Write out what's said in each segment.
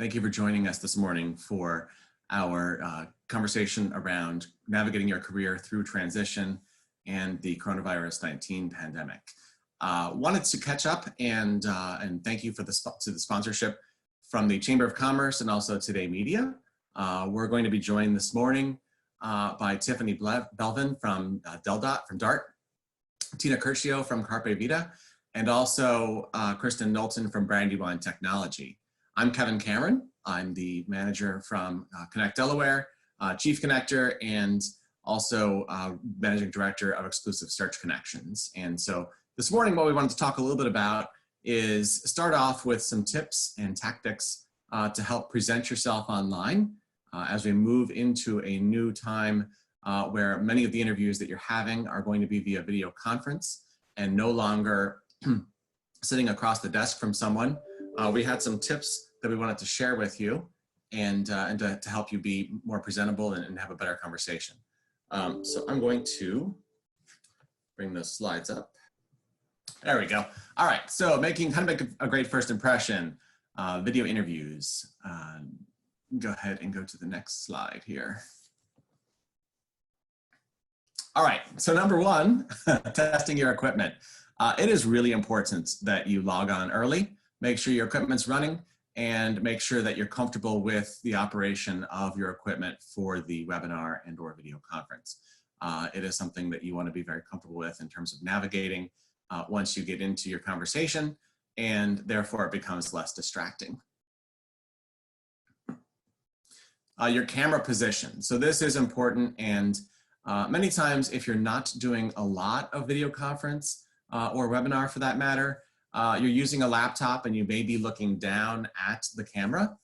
Thank you for joining us this morning for our conversation around navigating your career through transition and the coronavirus 19 pandemic. Wanted to catch up and thank you for the sponsorship from the Chamber of Commerce and also Today Media. We're going to be joined this morning by Tiffany Belvin from DART, Tina Curcio from CarpeVITA, and also Kristen Knowlton from Brandywine Technology. I'm Kevin Cameron. I'm the manager from Connect Delaware, chief connector, and also managing director of exclusive search connections. And so this morning, what we wanted to talk a little bit about is start off with some tips and tactics to help present yourself online as we move into a new time where many of the interviews that you're having are going to be via video conference and no longer sitting across the desk from someone. We had some tips that we wanted to share with you and to help you be more presentable and have a better conversation. So I'm going to bring those slides up. There we go. All right, so make a great first impression, video interviews. Go ahead and go to the next slide here. All right, so number one, testing your equipment. It is really important that you log on early, make sure your equipment's running, and make sure that you're comfortable with the operation of your equipment for the webinar and or video conference. It is something that you want to be very comfortable with in terms of navigating once you get into your conversation, and therefore it becomes less distracting. Your camera position. So this is important, and many times if you're not doing a lot of video conference or webinar for that matter, you're using a laptop and you may be looking down at the camera.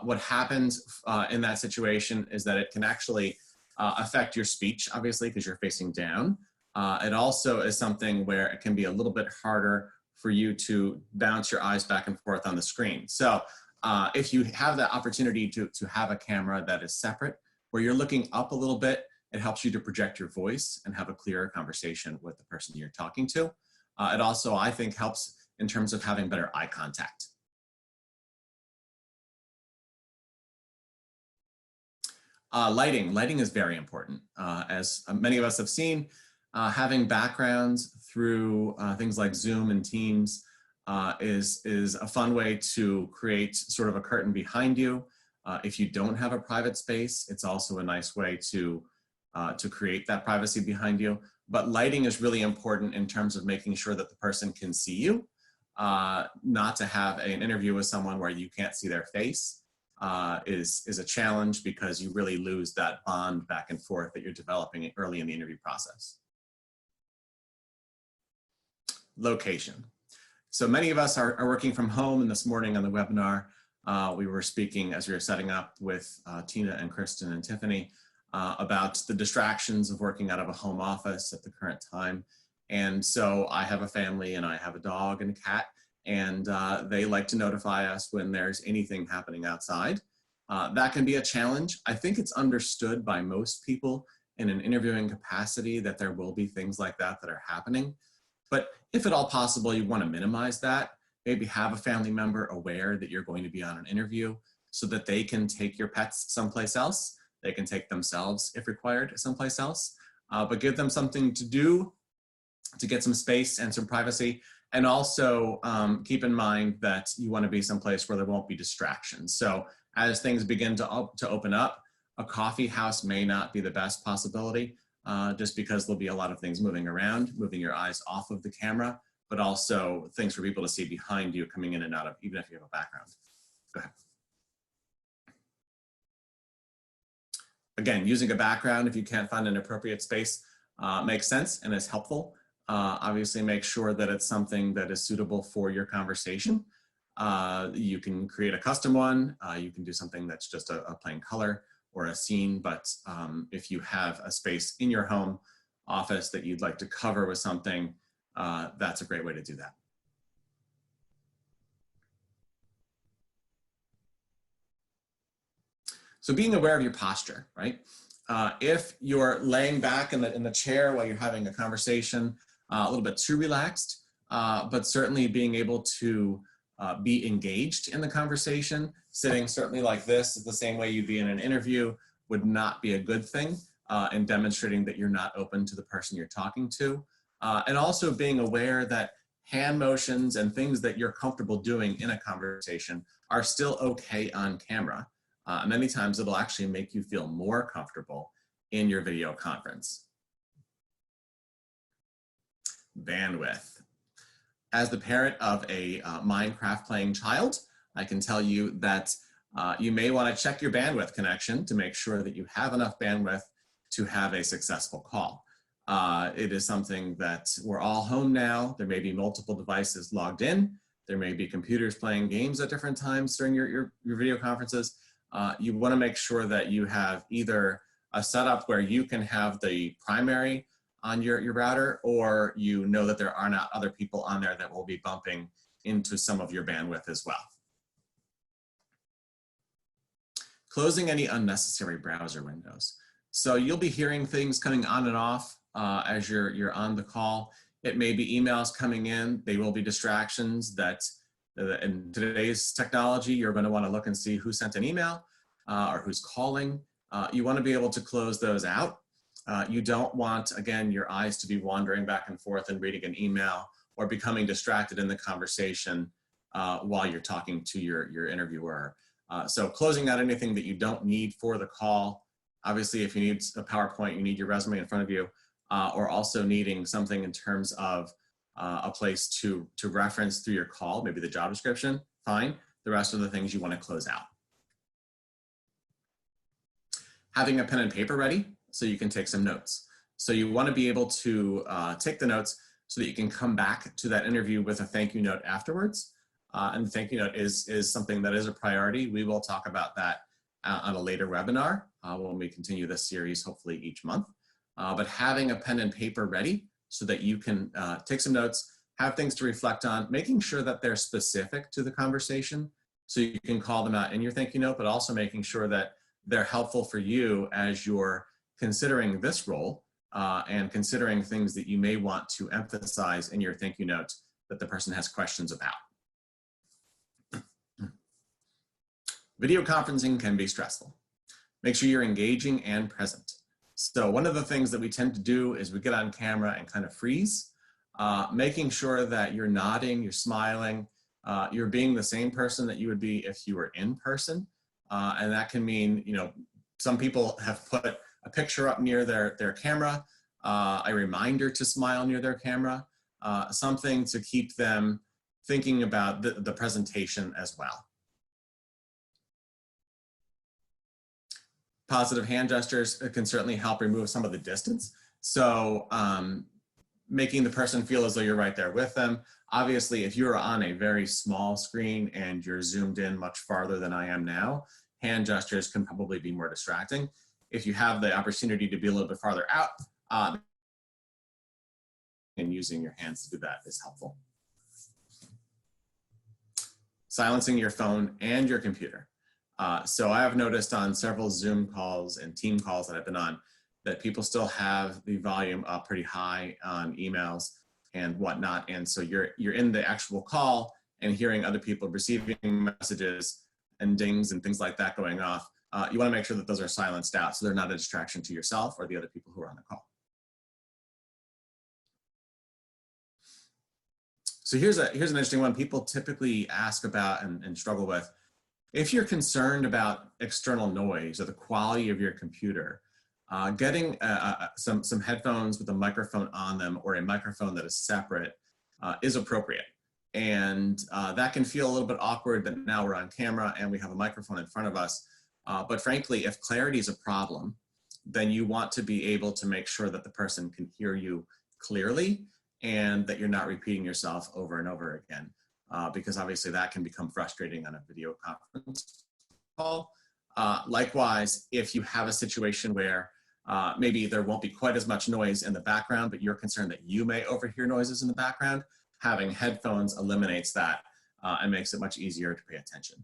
What happens in that situation is that it can actually affect your speech, obviously, because you're facing down. It also is something where it can be a little bit harder for you to bounce your eyes back and forth on the screen. So if you have the opportunity to have a camera that is separate, where you're looking up a little bit, it helps you to project your voice and have a clearer conversation with the person you're talking to. It also, I think, helps in terms of having better eye contact. Lighting is very important. As many of us have seen, having backgrounds through things like Zoom and Teams is a fun way to create sort of a curtain behind you. If you don't have a private space, it's also a nice way to create that privacy behind you. But lighting is really important in terms of making sure that the person can see you. Not to have an interview with someone where you can't see their face is a challenge, because you really lose that bond back and forth that you're developing early in the interview process. Location. So many of us are working from home, and this morning on the webinar, we were speaking as we were setting up with Tina and Kristen and Tiffany about the distractions of working out of a home office at the current time. And so I have a family and I have a dog and a cat, and they like to notify us when there's anything happening outside. That can be a challenge. I think it's understood by most people in an interviewing capacity that there will be things like that that are happening. But if at all possible, you want to minimize that. Maybe have a family member aware that you're going to be on an interview so that they can take your pets someplace else. They can take themselves, if required, someplace else, but give them something to do to get some space and some privacy. And also keep in mind that you want to be someplace where there won't be distractions. So as things begin to open up, a coffee house may not be the best possibility, just because there'll be a lot of things moving around, moving your eyes off of the camera, but also things for people to see behind you coming in and out of, even if you have a background. Go ahead. Again, using a background, if you can't find an appropriate space, makes sense and is helpful. Obviously, make sure that it's something that is suitable for your conversation. You can create a custom one. You can do something that's just a plain color or a scene, but if you have a space in your home office that you'd like to cover with something, that's a great way to do that. So being aware of your posture, right? If you're laying back in the chair while you're having a conversation, a little bit too relaxed, but certainly being able to be engaged in the conversation. Sitting certainly like this, the same way you'd be in an interview, would not be a good thing in demonstrating that you're not open to the person you're talking to. And also being aware that hand motions and things that you're comfortable doing in a conversation are still okay on camera. Many times it'll actually make you feel more comfortable in your video conference. Bandwidth. As the parent of a Minecraft playing child, I can tell you that you may want to check your bandwidth connection to make sure that you have enough bandwidth to have a successful call. It is something that we're all home now. There may be multiple devices logged in. There may be computers playing games at different times during your video conferences. You want to make sure that you have either a setup where you can have the primary on your router, or you know that there are not other people on there that will be bumping into some of your bandwidth as well. Closing any unnecessary browser windows. So you'll be hearing things coming on and off as you're on the call. It may be emails coming in. They will be distractions that in today's technology, you're going to want to look and see who sent an email or who's calling. You want to be able to close those out. You don't want, again, your eyes to be wandering back and forth and reading an email or becoming distracted in the conversation while you're talking to your interviewer. So closing out anything that you don't need for the call. Obviously, if you need a PowerPoint, you need your resume in front of you, or also needing something in terms of a place to reference through your call, maybe the job description, fine. The rest of the things you want to close out. Having a pen and paper ready so you can take some notes. So you want to be able to take the notes so that you can come back to that interview with a thank you note afterwards. And the thank you note is something that is a priority. We will talk about that on a later webinar when we continue this series, hopefully each month. But having a pen and paper ready so that you can take some notes, have things to reflect on, making sure that they're specific to the conversation so you can call them out in your thank you note, but also making sure that they're helpful for you as you're considering this role and considering things that you may want to emphasize in your thank you note that the person has questions about. Video conferencing can be stressful. Make sure you're engaging and present. So one of the things that we tend to do is we get on camera and kind of freeze, making sure that you're nodding, you're smiling, you're being the same person that you would be if you were in person. And that can mean, you know, some people have put a picture up near their camera, a reminder to smile near their camera, something to keep them thinking about the presentation as well. Positive hand gestures can certainly help remove some of the distance. So making the person feel as though you're right there with them. Obviously, if you're on a very small screen and you're zoomed in much farther than I am now, hand gestures can probably be more distracting. If you have the opportunity to be a little bit farther out, and using your hands to do that is helpful. Silencing your phone and your computer. So I have noticed on several Zoom calls and team calls that I've been on that people still have the volume up pretty high on emails and whatnot. And so you're in the actual call and hearing other people receiving messages and dings and things like that going off. You want to make sure that those are silenced out so they're not a distraction to yourself or the other people who are on the call. So here's an interesting one people typically ask about and struggle with. If you're concerned about external noise or the quality of your computer, getting some headphones with a microphone on them or a microphone that is separate is appropriate. And that can feel a little bit awkward that now we're on camera and we have a microphone in front of us. But frankly, if clarity is a problem, then you want to be able to make sure that the person can hear you clearly and that you're not repeating yourself over and over again. Because obviously that can become frustrating on a video conference call. Likewise, if you have a situation where maybe there won't be quite as much noise in the background, but you're concerned that you may overhear noises in the background, having headphones eliminates that and makes it much easier to pay attention.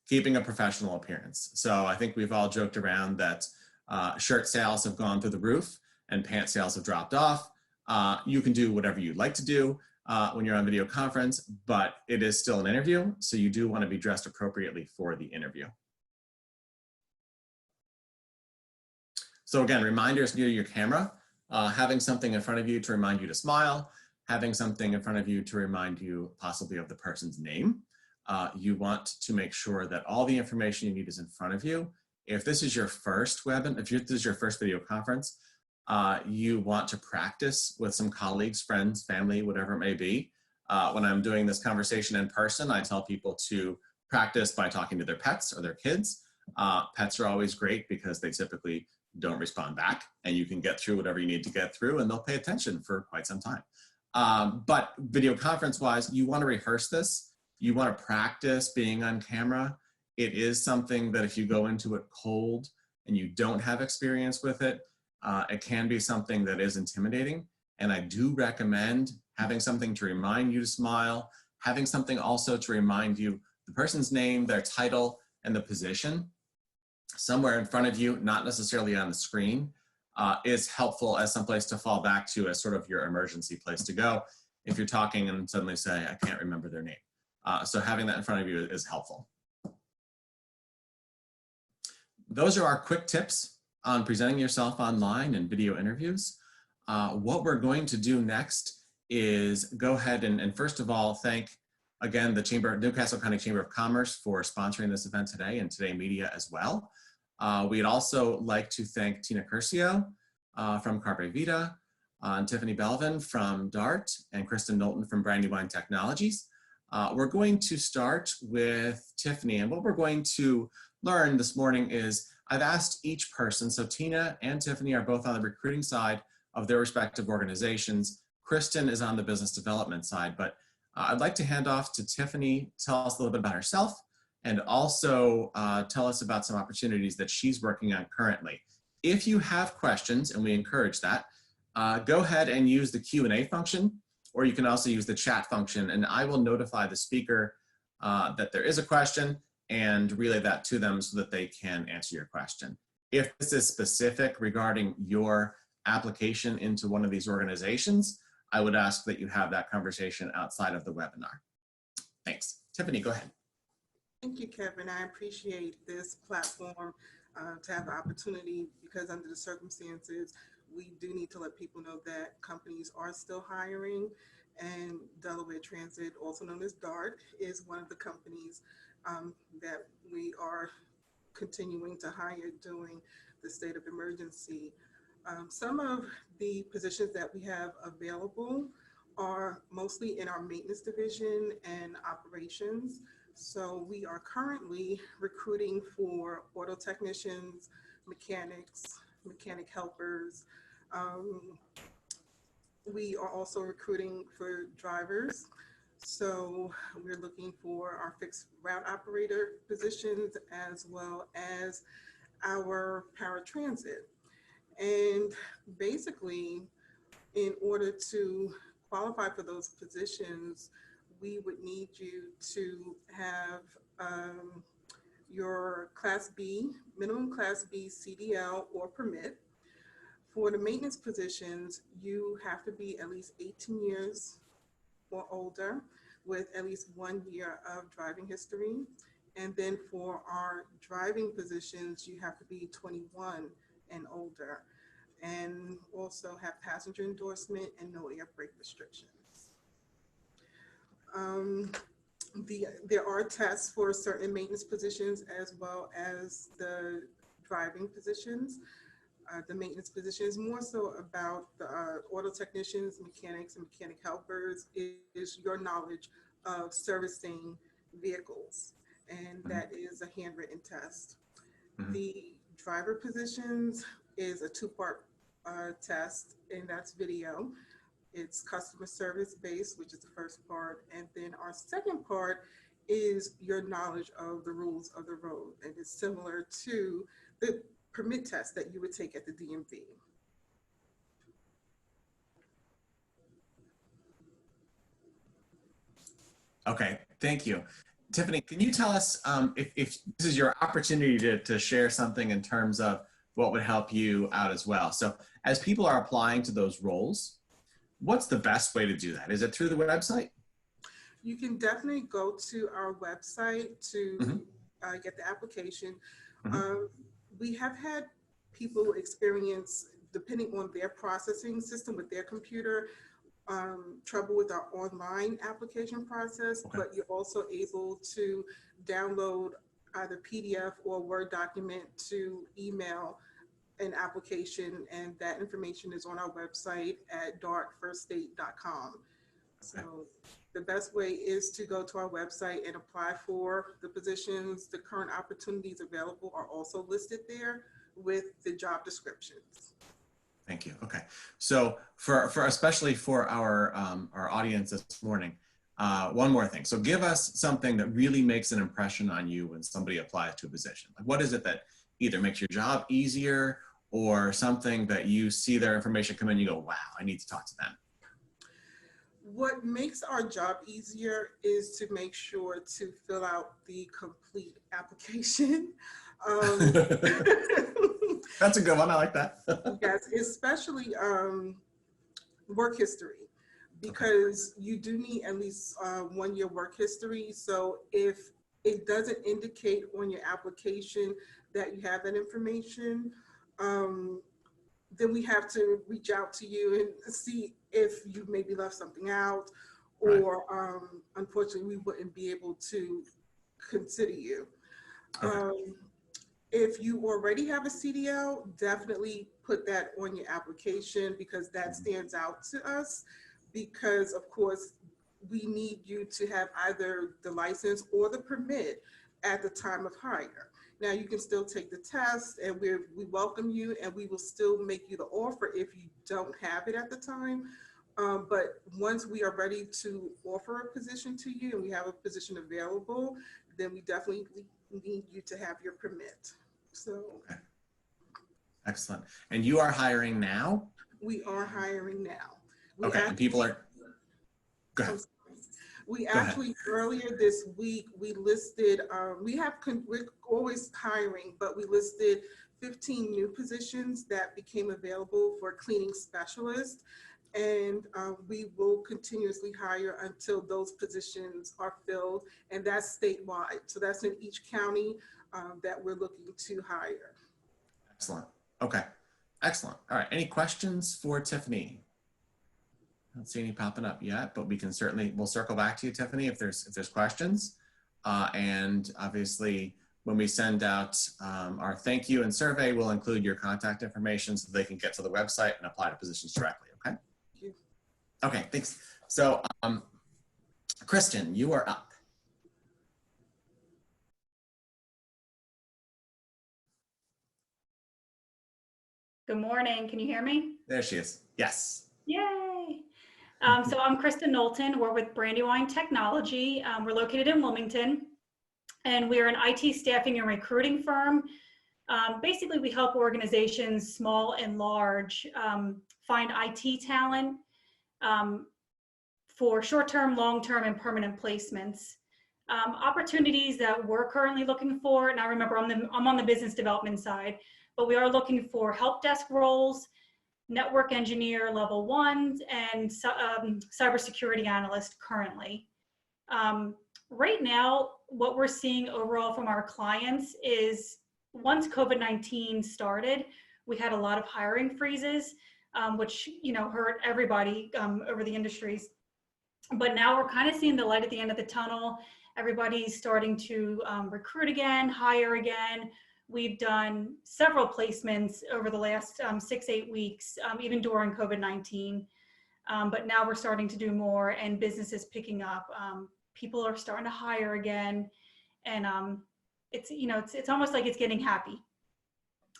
Keeping a professional appearance. So I think we've all joked around that shirt sales have gone through the roof and pant sales have dropped off. You can do whatever you'd like to do. when you're on video conference, but it is still an interview, so you do want to be dressed appropriately for the interview. So again, reminders near your camera, having something in front of you to remind you to smile, having something in front of you to remind you possibly of the person's name. You want to make sure that all the information you need is in front of you. If this is your first this is your first video conference, you want to practice with some colleagues, friends, family, whatever it may be. When I'm doing this conversation in person, I tell people to practice by talking to their pets or their kids. Pets are always great because they typically don't respond back, and you can get through whatever you need to get through, and they'll pay attention for quite some time. But video conference wise, you want to rehearse this. You want to practice being on camera. It is something that if you go into it cold and you don't have experience with it, it can be something that is intimidating. And I do recommend having something to remind you to smile, having something also to remind you the person's name, their title, and the position somewhere in front of you, not necessarily on the screen, is helpful as someplace to fall back to as sort of your emergency place to go if you're talking and suddenly say, I can't remember their name. So having that in front of you is helpful. Those are our quick tips on presenting yourself online and video interviews. What we're going to do next is go ahead and first of all, thank again the Newcastle County Chamber of Commerce for sponsoring this event today, and Today Media as well. We'd also like to thank Tina Curcio from CarpeVITA, and Tiffany Belvin from DART, and Kristen Knowlton from Brandywine Technologies. We're going to start with Tiffany, and what we're going to learn this morning is I've asked each person, so Tina and Tiffany are both on the recruiting side of their respective organizations. Kristen is on the business development side, but I'd like to hand off to Tiffany, tell us a little bit about herself, and also tell us about some opportunities that she's working on currently. If you have questions, and we encourage that, go ahead and use the Q&A function, or you can also use the chat function, and I will notify the speaker that there is a question and relay that to them so that they can answer your question. If this is specific regarding your application into one of these organizations, I would ask that you have that conversation outside of the webinar. Thanks. Tiffany, go ahead. Thank you, Kevin. I appreciate this platform to have the opportunity, because under the circumstances, we do need to let people know that companies are still hiring, and Delaware Transit, also known as DART, is one of the companies that we are continuing to hire during the state of emergency. Some of the positions that we have available are mostly in our maintenance division and operations. So we are currently recruiting for auto technicians, mechanics, mechanic helpers. We are also recruiting for drivers. So we're looking for our fixed route operator positions as well as our paratransit. And basically, in order to qualify for those positions, we would need you to have your Class B, minimum Class B CDL or permit. For the maintenance positions, you have to be at least 18 years or older with at least 1 year of driving history. And then for our driving positions, you have to be 21 and older, and also have passenger endorsement and no air brake restrictions. There are tests for certain maintenance positions as well as the driving positions. The maintenance position is more so about the auto technicians, mechanics, and mechanic helpers is your knowledge of servicing vehicles, and that is a handwritten test. The driver positions is a two-part test, and that's video. It's customer service based, which is the first part, and then our second part is your knowledge of the rules of the road, and it's similar to the permit test that you would take at the DMV. Okay, thank you. Tiffany, can you tell us if this is your opportunity to share something in terms of what would help you out as well? So as people are applying to those roles, what's the best way to do that? Is it through the website? You can definitely go to our website to get the application. We have had people experience, depending on their processing system with their computer, trouble with our online application process, but you're also able to download either PDF or Word document to email an application, and that information is on our website at dartfirststate.com. So the best way is to go to our website and apply for the positions. The current opportunities available are also listed there with the job descriptions. Thank you. Okay. So for especially for our audience this morning, one more thing. So give us something that really makes an impression on you when somebody applies to a position. Like, what is it that either makes your job easier or something that you see their information come in, you go, wow, I need to talk to them? What makes our job easier is to make sure to fill out the complete application. That's a good one. I like that. Yes, especially work history, because you do need at least 1 year work history. So if it doesn't indicate on your application that you have that information, then we have to reach out to you and see if you maybe left something out, or unfortunately we wouldn't be able to consider you. If you already have a CDL, definitely put that on your application, because that stands out to us, because of course we need you to have either the license or the permit at the time of hire. Now you can still take the test, and we welcome you, and we will still make you the offer if you don't have it at the time. But once we are ready to offer a position to you and we have a position available, then we definitely need you to have your permit. So. Excellent. And you are hiring now? We are hiring now. And people are, go ahead. We actually, earlier this week, we listed, we're always hiring, but we listed 15 new positions that became available for cleaning specialists. And we will continuously hire until those positions are filled, and that's statewide. So that's in each county that we're looking to hire. Excellent. Okay. Excellent. All right. Any questions for Tiffany? I don't see any popping up yet, but we'll circle back to you, Tiffany, if there's questions. And obviously, when we send out our thank you and survey, we'll include your contact information so they can get to the website and apply to positions directly. Okay. Thank you. Okay. Thanks. So, Kristen, you are up. Good morning. Can you hear me? There she is. Yes. Yay. So I'm Kristen Knowlton. We're with Brandywine Technology. We're located in Wilmington, and we're an IT staffing and recruiting firm. Basically, we help organizations, small and large, find IT talent for short-term, long-term, and permanent placements. Opportunities that we're currently looking for, and I remember I'm on the business development side, but we are looking for help desk roles, network engineer level 1s, and cybersecurity analyst currently. Right now, what we're seeing overall from our clients is once COVID-19 started, we had a lot of hiring freezes, which hurt everybody over the industries. But now we're kind of seeing the light at the end of the tunnel. Everybody's starting to recruit again, hire again. We've done several placements over the last 6-8 weeks, even during COVID-19. But now we're starting to do more, and business is picking up. People are starting to hire again, and it's almost like it's getting happy.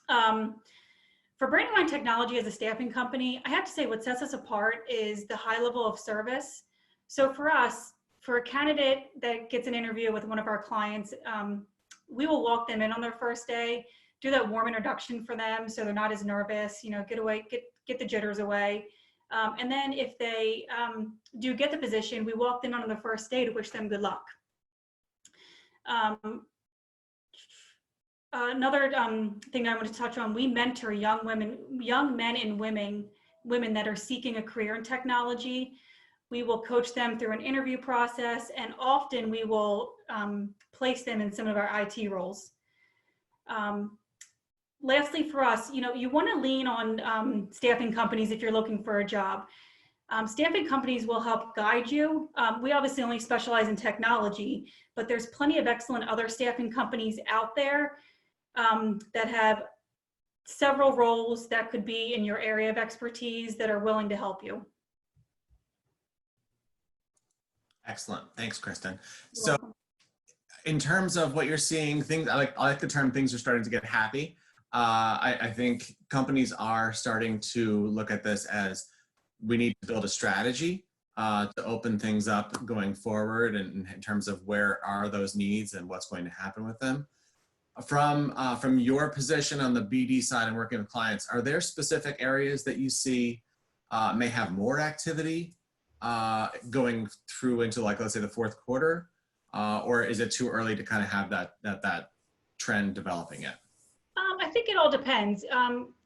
For Brandywine Technology as a staffing company, I have to say what sets us apart is the high level of service. So for us, for a candidate that gets an interview with one of our clients, we will walk them in on their first day, do that warm introduction for them so they're not as nervous, get the jitters away. And then if they do get the position, we walk them on the first day to wish them good luck. Another thing I want to touch on, we mentor young men and women women that are seeking a career in technology. We will coach them through an interview process, and often we will place them in some of our IT roles. Lastly, for us, you want to lean on staffing companies if you're looking for a job. Staffing companies will help guide you. We obviously only specialize in technology, but there's plenty of excellent other staffing companies out there that have several roles that could be in your area of expertise that are willing to help you. Excellent. Thanks, Kristen. You're So welcome. in terms of what you're seeing, I like the term things are starting to get happy. I think companies are starting to look at this as we need to build a strategy to open things up going forward, and in terms of where are those needs and what's going to happen with them. From your position on the BD side and working with clients, are there specific areas that you see may have more activity going through into, like, let's say the fourth quarter, or is it too early to kind of have that trend developing yet? I think it all depends.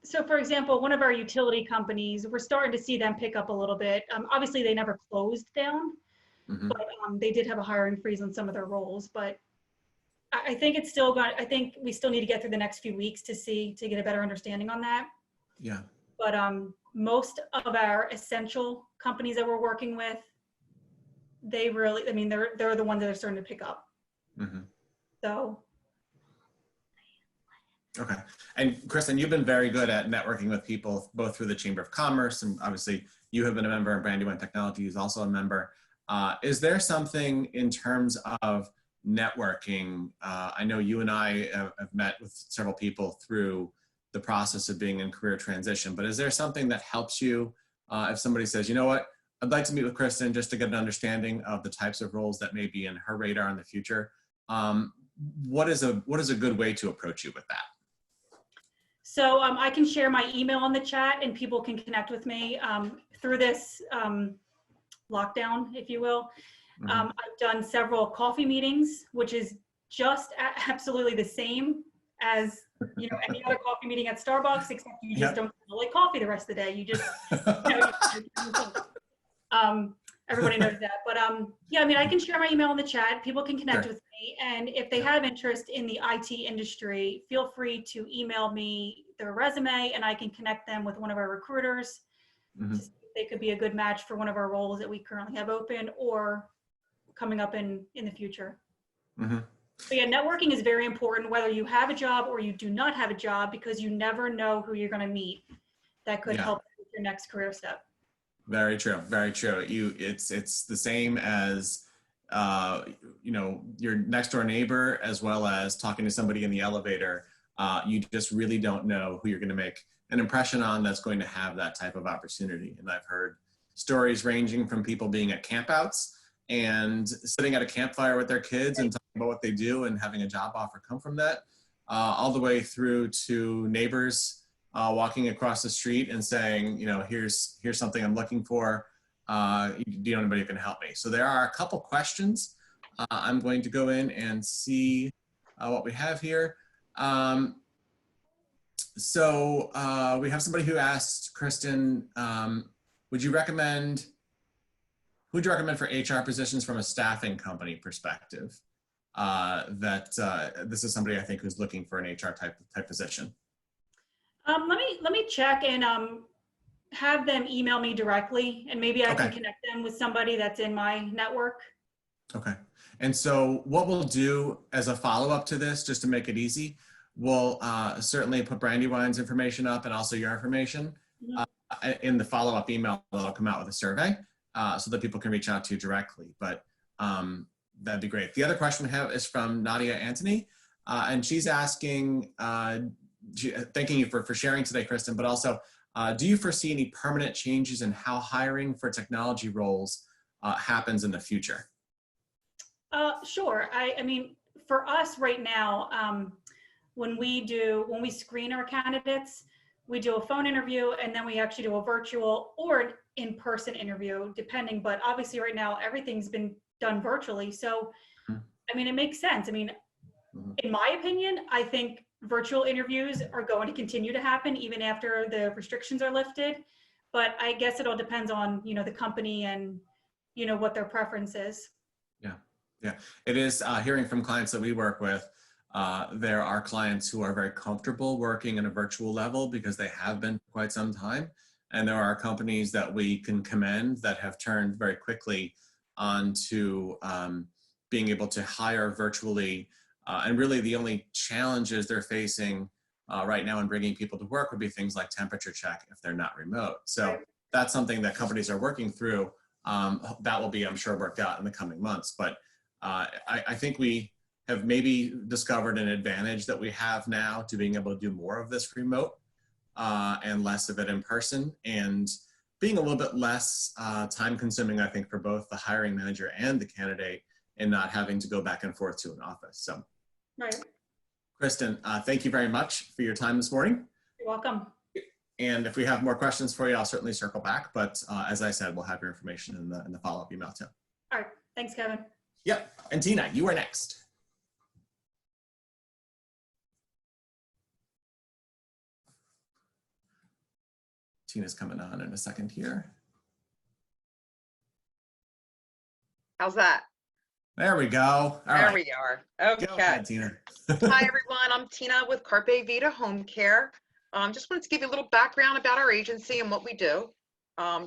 So for example, one of our utility companies, we're starting to see them pick up a little bit. Obviously they never closed down, but they did have a hiring freeze on some of their roles. But I think it's still going, I think we still need to get through the next few weeks to get a better understanding on that. Yeah. But most of our essential companies that we're working with, they really, I mean, they're the ones that are starting to pick up. So. Okay. And Kristen, you've been very good at networking with people, both through the Chamber of Commerce, and obviously you have been a member, and Brandywine Technology is also a member. Is there something in terms of networking? I know you and I have met with several people through the process of being in career transition, but is there something that helps you if somebody says, you know what, I'd like to meet with Kristen just to get an understanding of the types of roles that may be in her radar in the future? What is a good way to approach you with that? So I can share my email on the chat, and people can connect with me through this lockdown, if you will. I've done several coffee meetings, which is just absolutely the same as any other coffee meeting at Starbucks, except you just don't like coffee the rest of the day. You just everybody knows that. But yeah, I mean, I can share my email in the chat. People can connect with me, and if they have interest in the IT industry, feel free to email me their resume, and I can connect them with one of our recruiters. To see if they could be a good match for one of our roles that we currently have open or coming up in the future. So yeah, networking is very important, whether you have a job or you do not have a job, because you never know who you're going to meet that could help with your next career step. Very true. Very true. It's the same as your next door neighbor, as well as talking to somebody in the elevator. You just really don't know who you're going to make an impression on that's going to have that type of opportunity. And I've heard stories ranging from people being at campouts and sitting at a campfire with their kids and talking about what they do and having a job offer come from that, all the way through to neighbors walking across the street and saying, here's something I'm looking for. Do you know anybody who can help me? So there are a couple questions. I'm going to go in and see what we have here. So we have somebody who asked, Kristen, who would you recommend for HR positions from a staffing company perspective? This is somebody I think who's looking for an HR type position. Let me check and have them email me directly, and maybe I can connect them with somebody that's in my network. Okay. And so what we'll do as a follow-up to this, just to make it easy, we'll certainly put Brandywine's information up and also your information in the follow-up email that'll come out with a survey so that people can reach out to you directly. But that'd be great. The other question we have is from Nadia Anthony, and she's asking, thanking you for sharing today, Kristen, but also, do you foresee any permanent changes in how hiring for technology roles happens in the future? Sure. I mean, for us right now, when we screen our candidates, we do a phone interview, and then we actually do a virtual or an in-person interview, depending. But obviously right now, everything's been done virtually. So, I mean, it makes sense. I mean, in my opinion, I think virtual interviews are going to continue to happen even after the restrictions are lifted. but I guess it all depends on, the company and, what their preference is. Yeah, it is hearing from clients that we work with. There are clients who are very comfortable working in a virtual level because they have been for quite some time. And there are companies that we can commend that have turned very quickly onto being able to hire virtually. And really the only challenges they're facing right now in bringing people to work would be things like temperature check if they're not remote. So that's something that companies are working through. That will be, I'm sure, worked out in the coming months. But I think we have maybe discovered an advantage that we have now to being able to do more of this remote and less of it in person, and being a little bit less time consuming, I think, for both the hiring manager and the candidate, and not having to go back and forth to an office. So, Right. Kristen, thank you very much for your time this morning. You're welcome. And if we have more questions for you, I'll certainly circle back. But as I said, we'll have your information in the follow-up email too. All right. Thanks, Kevin. Yep. And Tina, you are next. Tina's coming on in a second here. How's that? There we go. All there right. we are. Okay. Go ahead, Tina. Hi, everyone. I'm Tina with CarpeVITA Home Care. Just wanted to give you a little background about our agency and what we do,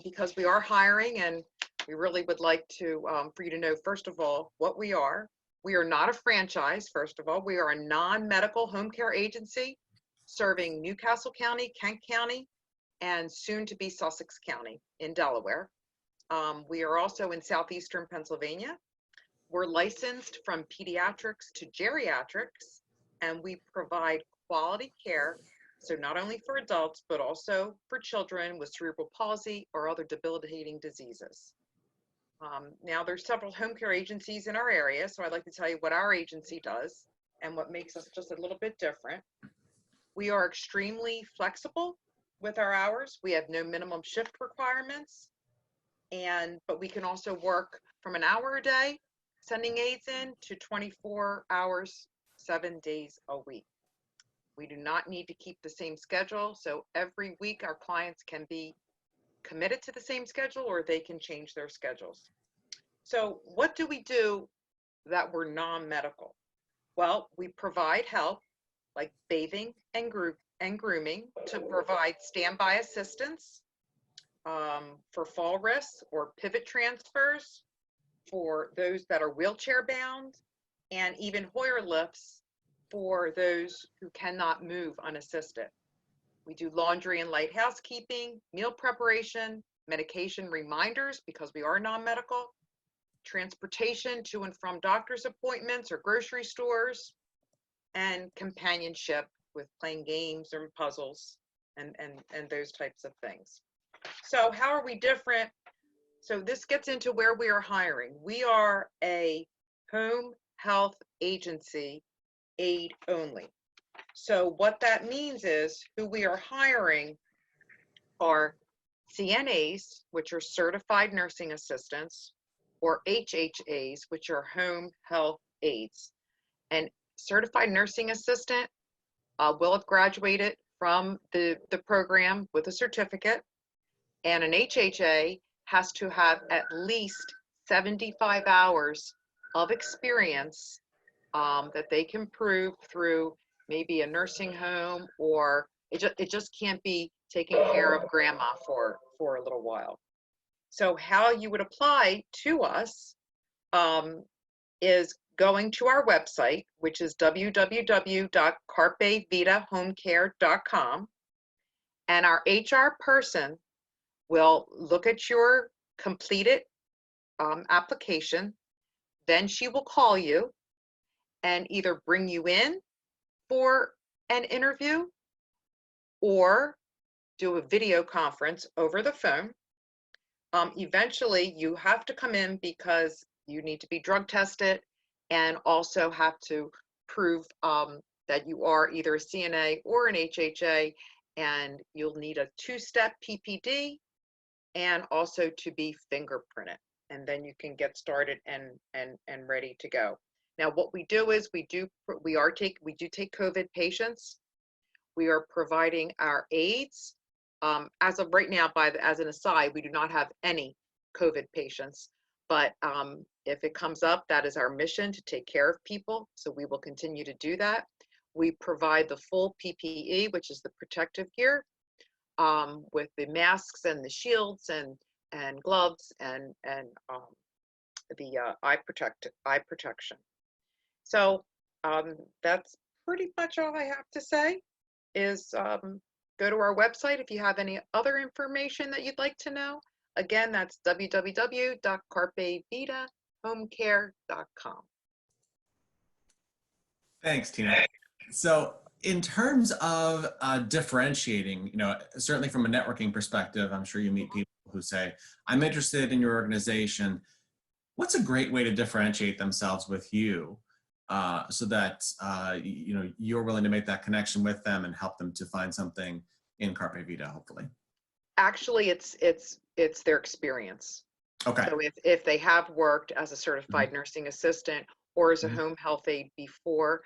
because we are hiring, and we really would like to, for you to know, first of all, what we are. We are not a franchise, first of all. We are a non-medical home care agency serving Newcastle County, Kent County, and soon to be Sussex County in Delaware. We are also in southeastern Pennsylvania. We're licensed from pediatrics to geriatrics, and we provide quality care, so not only for adults, but also for children with cerebral palsy or other debilitating diseases. Now, there's several home care agencies in our area, so I'd like to tell you what our agency does and what makes us just a little bit different. We are extremely flexible with our hours. We have no minimum shift requirements, but we can also work from an hour a day, sending aides in, to 24 hours, 7 days a week. We do not need to keep the same schedule, so every week our clients can be committed to the same schedule, or they can change their schedules. So what do we do that we're non-medical? Well, we provide help like bathing and grooming to provide standby assistance for fall risks or pivot transfers for those that are wheelchair bound, and even Hoyer lifts for those who cannot move unassisted. We do laundry and light housekeeping, meal preparation, medication reminders because we are non-medical, transportation to and from doctor's appointments or grocery stores, and companionship with playing games or puzzles and those types of things. So how are we different? So this gets into where we are hiring. We are a home health agency, aid only. So what that means is who we are hiring are CNAs, which are certified nursing assistants, or HHAs, which are home health aides. And certified nursing assistant will have graduated from the program with a certificate, and an HHA has to have at least 75 hours of experience that they can prove through maybe a nursing home, or it just can't be taking care of grandma for a little while. So how you would apply to us is going to our website, which is www.carpevitahomecare.com, and our HR person will look at your completed application. Then she will call you and either bring you in for an interview or do a video conference over the phone. Eventually, you have to come in because you need to be drug tested and also have to prove that you are either a CNA or an HHA, and you'll need a 2-step PPD and also to be fingerprinted, and then you can get started and ready to go. Now, what we do is we do take COVID patients. We are providing our aides as of right now, as an aside, we do not have any COVID patients. But if it comes up, that is our mission, to take care of people. So we will continue to do that. We provide the full PPE, which is the protective gear, with the masks and the shields and gloves and the eye protection. So that's pretty much all I have to say. Is go to our website if you have any other information that you'd like to know. Again, that's www.carpevitahomecare.com. Thanks, Tina. So in terms of differentiating, certainly from a networking perspective, I'm sure you meet people who say, I'm interested in your organization. What's a great way to differentiate themselves with you so that, you're willing to make that connection with them and help them to find something in CarpeVITA, hopefully? Actually, it's their experience. Okay. So if they have worked as a certified nursing assistant or as a home health aide before,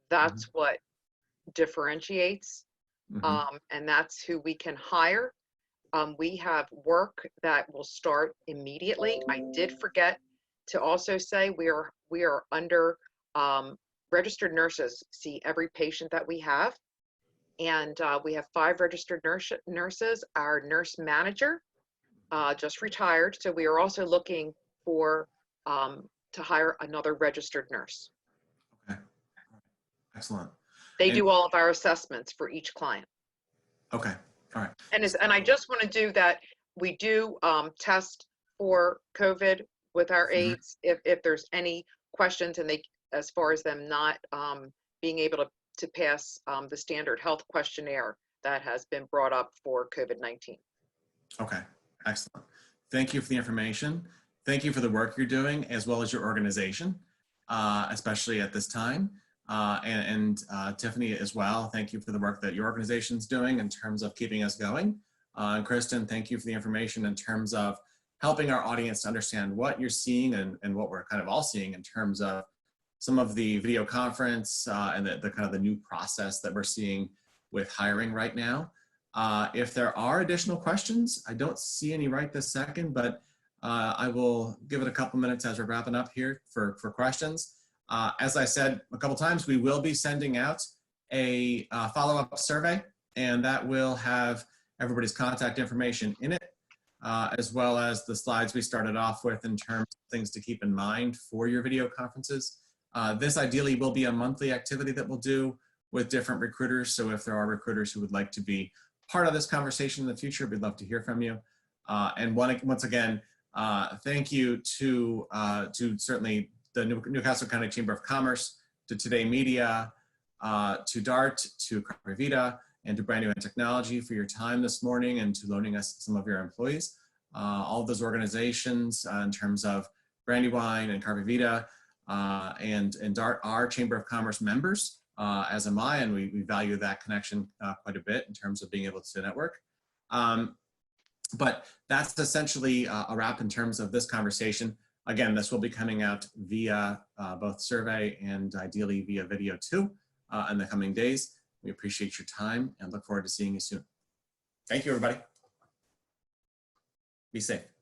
that's what differentiates. And that's who we can hire. We have work that will start immediately. I did forget to also say we are under registered nurses see every patient that we have. And we have 5 registered nurses. Our nurse manager just retired. So we are also looking for to hire another registered nurse. Okay. Excellent. They do all of our assessments for each client. Okay. All right. And I just want to do that. We do test for COVID with our aides if there's any questions, and as far as them not being able to pass the standard health questionnaire that has been brought up for COVID-19. Okay, excellent. Thank you for the information. Thank you for the work you're doing, as well as your organization, especially at this time. And Tiffany as well, thank you for the work that your organization's doing in terms of keeping us going. And Kristen, thank you for the information in terms of helping our audience to understand what you're seeing and what we're kind of all seeing in terms of some of the video conference and the kind of the new process that we're seeing with hiring right now. If there are additional questions, I don't see any right this second, but I will give it a couple minutes as we're wrapping up here for questions. As I said a couple times, we will be sending out a follow-up survey, and that will have everybody's contact information in it, as well as the slides we started off with in terms of things to keep in mind for your video conferences. This ideally will be a monthly activity that we'll do with different recruiters. So if there are recruiters who would like to be part of this conversation in the future, we'd love to hear from you. And once again, thank you to certainly the Newcastle County Chamber of Commerce, to Today Media, to DART, to CarpeVITA, and to Brandywine Technology for your time this morning and to loaning us some of your employees. All of those organizations in terms of Brandywine and CarpeVITA and DART are Chamber of Commerce members, as am I, and we value that connection quite a bit in terms of being able to network. But that's essentially a wrap in terms of this conversation. Again, this will be coming out via both survey and ideally via video too in the coming days. We appreciate your time and look forward to seeing you soon. Thank you, everybody. Be safe.